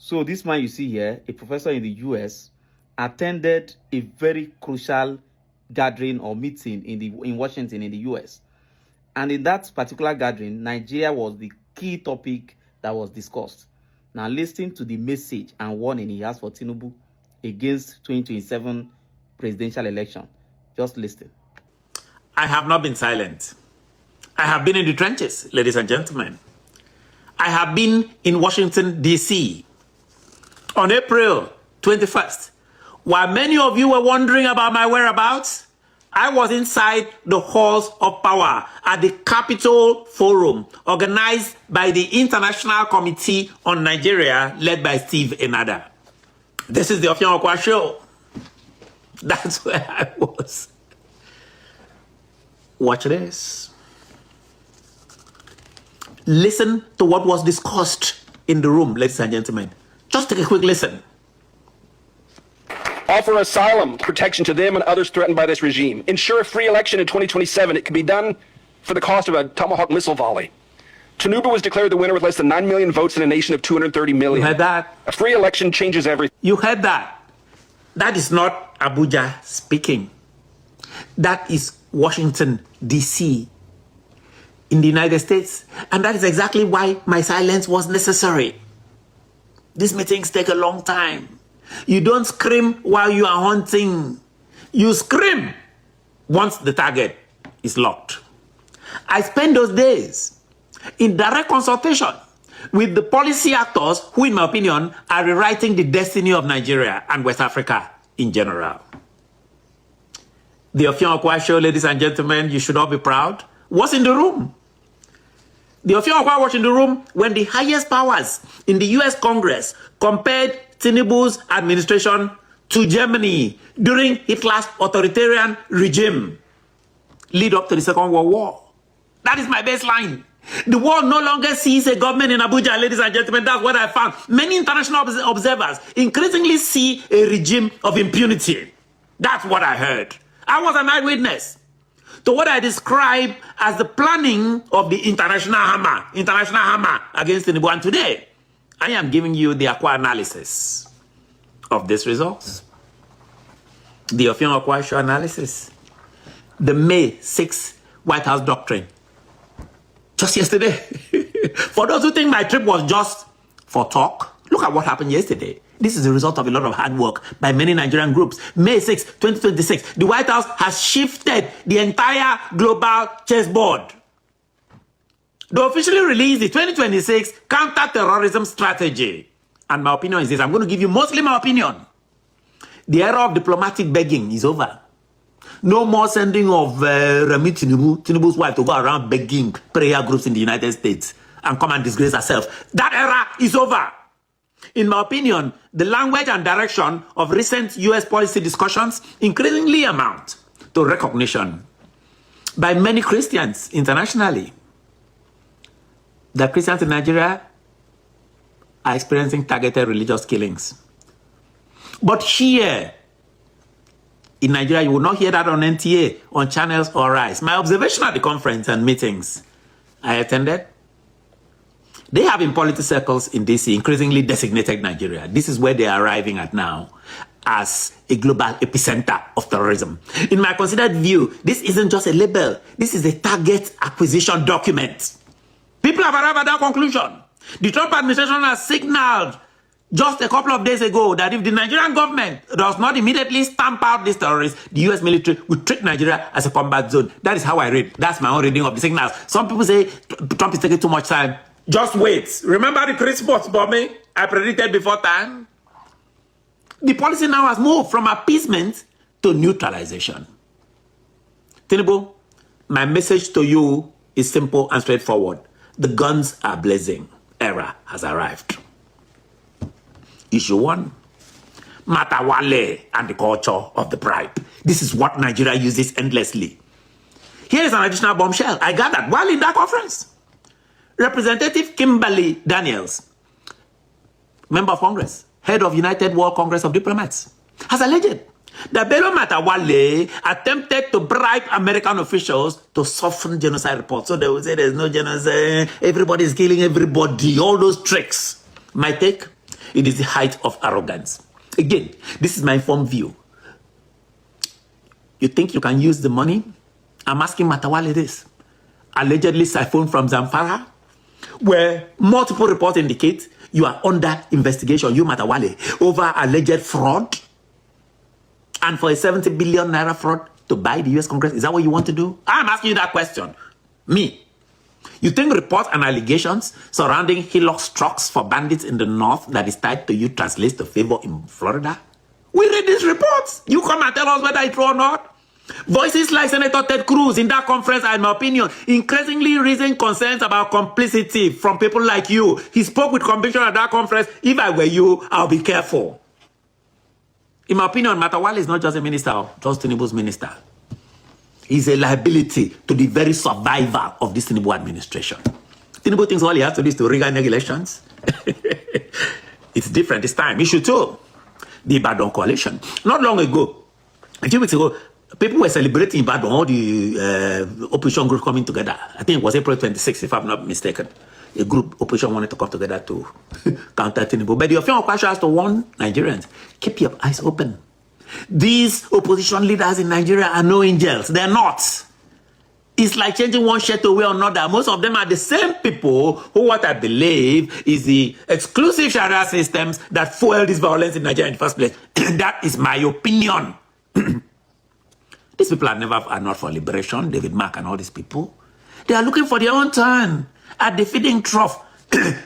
So this man you see here, a professor in the US, attended a very crucial gathering or meeting in Washington in the US. And in that particular gathering, Nigeria was the key topic that was discussed. Now listen to the message and warning he has for Tinubu against 2027 presidential election. Just listen. I have not been silent. I have been in the trenches, ladies and gentlemen. I have been in Washington, D.C. on April 21st. While many of you were wondering about my whereabouts, I was inside the halls of power at the Capitol Forum, organized by the International Committee on Nigeria, led by Steve Enada. This is the Ofian Okwa show. That's where I was. Watch this. Listen to what was discussed in the room, ladies and gentlemen. Just take a quick listen. Offer asylum protection to them and others threatened by this regime. Ensure a free election in 2027. It can be done for the cost of a Tomahawk missile volley. Tinubu was declared the winner with less than 9 million votes in a nation of 230 million. You heard that? A free election changes everything. You heard that? That is not Abuja speaking. That is Washington, D.C. in the United States. And that is exactly why my silence was necessary. These meetings take a long time. You don't scream while you are hunting. You scream once the target is locked. I spent those days in direct consultation with the policy actors who, in my opinion, are rewriting the destiny of Nigeria and West Africa in general. The Ofian Okwa show, ladies and gentlemen, you should all be proud, was in the room. The Ofian Okwa was in the room when the highest powers in the US Congress compared Tinubu's administration to Germany during Hitler's authoritarian regime lead up to the Second World War. That is my baseline. The world no longer sees a government in Abuja, ladies and gentlemen. That's what I found. Many international observers increasingly see a regime of impunity. That's what I heard. I was an eyewitness to what I describe as the planning of the international hammer against Tinubu. And today, I am giving you the Okwa analysis of these results. The Ofian Okwa show analysis. The May 6th White House doctrine. Just yesterday. For those who think my trip was just for talk, look at what happened yesterday. This is the result of a lot of hard work by many Nigerian groups. May 6, 2026, the White House has shifted the entire global chessboard. They officially released the 2026 counter-terrorism strategy. And my opinion is this. I'm going to give you mostly my opinion. The era of diplomatic begging is over. No more sending of Remi Tinubu's wife to go around begging prayer groups in the United States and come and disgrace herself. That era is over. In my opinion, the language and direction of recent US policy discussions increasingly amount to recognition by many Christians internationally that Christians in Nigeria are experiencing targeted religious killings. But here in Nigeria, you will not hear that on NTA, on channels or Rise. My observation at the conference and meetings I attended, they have in policy circles in DC increasingly designated Nigeria. This is where they are arriving at now as a global epicenter of terrorism. In my considered view, this isn't just a label. This is a target acquisition document. People have arrived at that conclusion. The Trump administration has signaled just a couple of days ago that if the Nigerian government does not immediately stamp out these terrorists, the US military will treat Nigeria as a combat zone. That is how I read. That's my own reading of the signals. Some people say Trump is taking too much time. Just wait. Remember the Christmas bombing I predicted before time? The policy now has moved from appeasement to neutralization. Tinubu, my message to you is simple and straightforward. The guns are blazing. Era has arrived. Issue 1, Matawale and the culture of the bribe. This is what Nigeria uses endlessly. Here is an additional bombshell I gathered while in that conference. Representative Kimberly Daniels, member of Congress, head of United World Congress of Diplomats, has alleged that Bello Matawale attempted to bribe American officials to soften genocide reports. So they will say there's no genocide, everybody is killing everybody, all those tricks. My take, It is the height of arrogance. Again, this is my informed view. You think you can use the money? I'm asking Matawale this. Allegedly siphoned from Zamfara, where multiple reports indicate you are under investigation, you Matawale, over alleged fraud. And for a 70 billion naira fraud to buy the US Congress, is that what you want to do? I'm asking you that question. Me. You think reports and allegations surrounding Hillock's trucks for bandits in the north that is tied to you translates to favor in Florida? We read these reports. You come and tell us whether it's true or not. Voices like Senator Ted Cruz in that conference, in my opinion, increasingly raising concerns about complicity from people like you. He spoke with conviction at that conference. If I were you, I'll be careful. In my opinion, Matawale is not just a minister, just Tinubu's minister. He's a liability to the very survival of this Tinubu administration. Tinubu thinks all he has to do is to rig elections. It's different this time. He should too. The Ibadan coalition. Not long ago, a few weeks ago, people were celebrating Ibadan, all the opposition groups coming together. I think it was April 26th, if I'm not mistaken. A group opposition wanted to come together to counter Tinubu. But the official question has to warn Nigerians, keep your eyes open. These opposition leaders in Nigeria are no angels. They're not. It's like changing one shirt away or another. Most of them are the same people who, what I believe, is the exclusive Sharia systems that fuel this violence in Nigeria in the first place. That is my opinion. These people are not for liberation. David Mark and all these people. They are looking for their own turn at the feeding trough.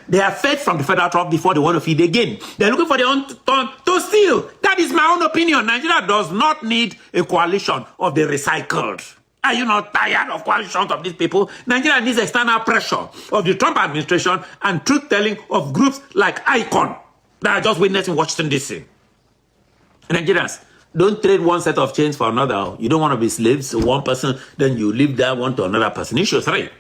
They are fed from the federal trough before they want to feed again. They're looking for their own turn to steal. That is my own opinion. Nigeria does not need a coalition of the recycled. Are you not tired of coalitions of these people? Nigeria needs external pressure of the Trump administration and truth-telling of groups like ICON that are just witnessing Washington, D.C. Nigerians, don't trade one set of chains for another. You don't want to be slaves to one person, then you leave that one to another person. Issue 3.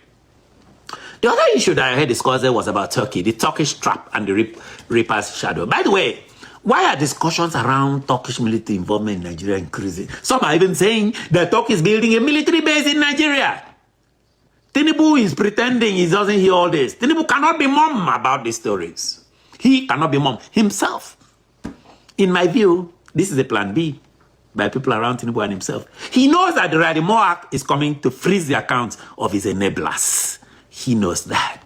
The other issue that I heard discussed was about Turkey, the Turkish trap and the Reaper's shadow. By the way, why are discussions around Turkish military involvement in Nigeria increasing? Some are even saying that Turkey is building a military base in Nigeria. Tinubu is pretending he doesn't hear all this. Tinubu cannot be mum about these stories. He cannot be mum himself. In my view, this is a plan B by people around Tinubu and himself. He knows that the Radimo Act is coming to freeze the accounts of his enablers. He knows that.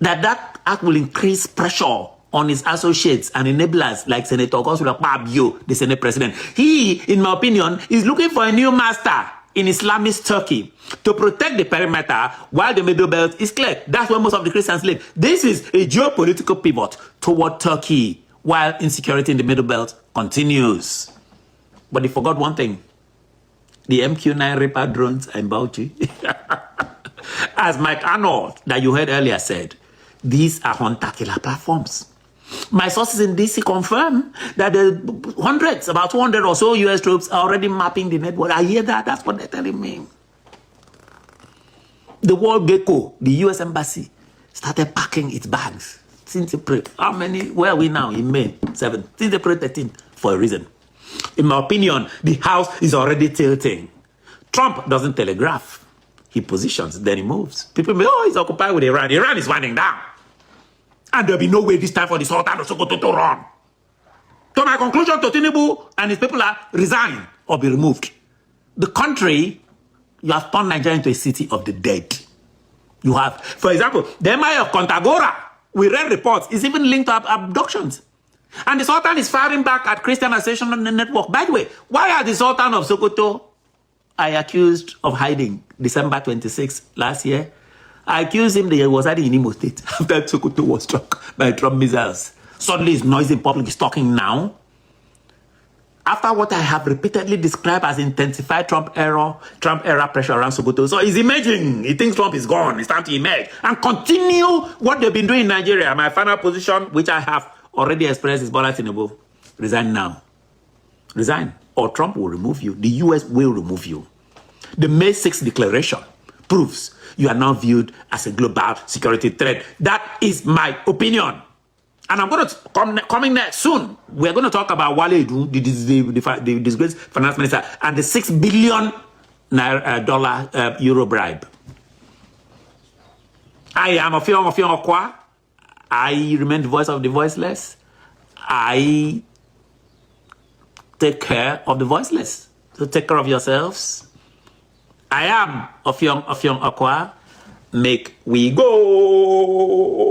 That act will increase pressure on his associates and enablers like Senator Gosula Pabio, the Senate president. He, in my opinion, is looking for a new master in Islamist Turkey to protect the perimeter while the Middle Belt is clear. That's where most of the Christians live. This is a geopolitical pivot toward Turkey while insecurity in the Middle Belt continues. But they forgot one thing. The MQ-9 Reaper drones are in Bauchi. As Mike Arnold, that you heard earlier, said, these are hunter-killer platforms. My sources in DC confirm that the hundreds, about 200 or so US troops are already mapping the network. I hear that. That's what they're telling me. The World Gecko, the US Embassy, started packing its bags since April. How many? Where are we now? In May 7th. Since April 13th, for a reason. In my opinion, the house is already tilting. Trump doesn't telegraph. He positions, then he moves. People may, oh, he's occupied with Iran. Iran is winding down. And there'll be no way this time for the Sultan of Sokoto to run. So my conclusion to Tinubu and his people are resign or be removed. The country, you have turned Nigeria into a city of the dead. You have, for example, the Emir of Kontagora, we read reports, is even linked to abductions. And the Sultan is firing back at Christian Association on the network. By the way, why are the Sultan of Sokoto accused of hiding December 26th last year? I accused him that he was hiding in Imo State after Sokoto was struck by Trump missiles. Suddenly his noise in public is talking now. After what I have repeatedly described as intensified Trump era pressure around Sokoto. So he's emerging. He thinks Trump is gone. It's time to emerge and continue what they've been doing in Nigeria. My final position, which I have already expressed, is Bola Tinubu. Resign now. Resign, or Trump will remove you. The US will remove you. The May 6th declaration proves you are now viewed as a global security threat. That is my opinion. And I'm going to coming next soon. We're going to talk about Wale Edu, the disgraced finance minister, and the $6 billion euro bribe. I am Ofion Okwa. I remain the voice of the voiceless. I take care of the voiceless. So take care of yourselves. I am Ofyong Okwa. Make we go.